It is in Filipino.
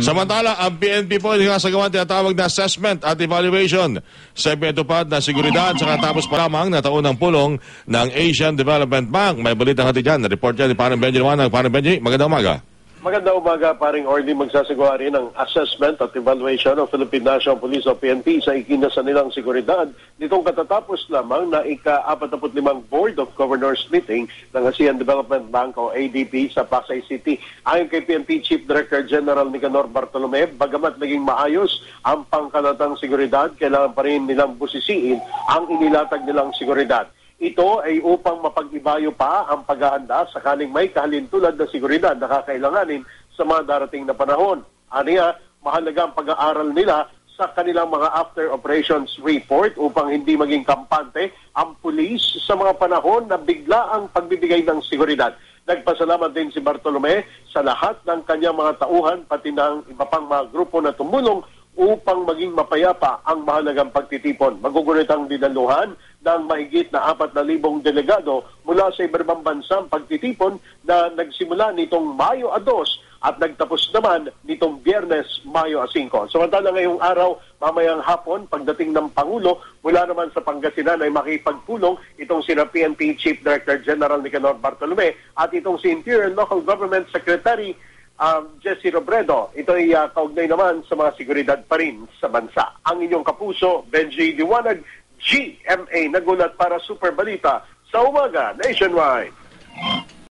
Samantala, ang PNP po ay sinasagawa tinatawag na assessment at evaluation sa pinatupad na seguridad sa katapos pa lamang na taon ng pulong ng Asian Development Bank. May balita natin dyan. Report yan ni Parang Benji Liwanag. Parang Benji, magandang umaga. Magandang umaga, paring Orly. Magsasagawa rin ng assessment at evaluation ng Philippine National Police o PNP sa ikinasa nilang seguridad nitong katatapos lamang na ika-45 Board of Governors meeting ng ASEAN Development Bank o ADB sa Pasay City. Ayon kay PNP Chief Director General Nicanor Bartolome, bagamat naging maayos ang pangkalatang seguridad, kailangan pa rin nilang busisiin ang inilatag nilang seguridad. Ito ay upang mapag-ibayo pa ang paghahanda sakaling may kahalintulad na seguridad na kakailanganin sa mga darating na panahon. Aniya, mahalaga ang pag-aaral nila sa kanilang mga after operations report upang hindi maging kampante ang pulis sa mga panahon na bigla ang pagbibigay ng seguridad. Nagpasalamat din si Bartolome sa lahat ng kanyang mga tauhan pati ng iba pang mga grupo na tumulong upang maging mapayapa ang mahalagang pagtitipon. Magugunit ang dinaluhan ng mahigit na 4,000 delegado mula sa iba't bansang pagtitipon na nagsimula nitong Mayo 2 at nagtapos naman nitong Biyernes, Mayo 5. Samantala ngayong araw, mamayang hapon, pagdating ng Pangulo, mula naman sa Pangasinan ay makipagpulong itong sina PNP Chief Director General Nicanor Bartolome at itong si Interior and Local Government Secretary Jesse Robredo. Ito ay kaugnay naman sa mga seguridad pa rin sa bansa. Ang inyong kapuso, Benji Liwanag, GMA, nagulat para Super Balita sa Umaga Nationwide.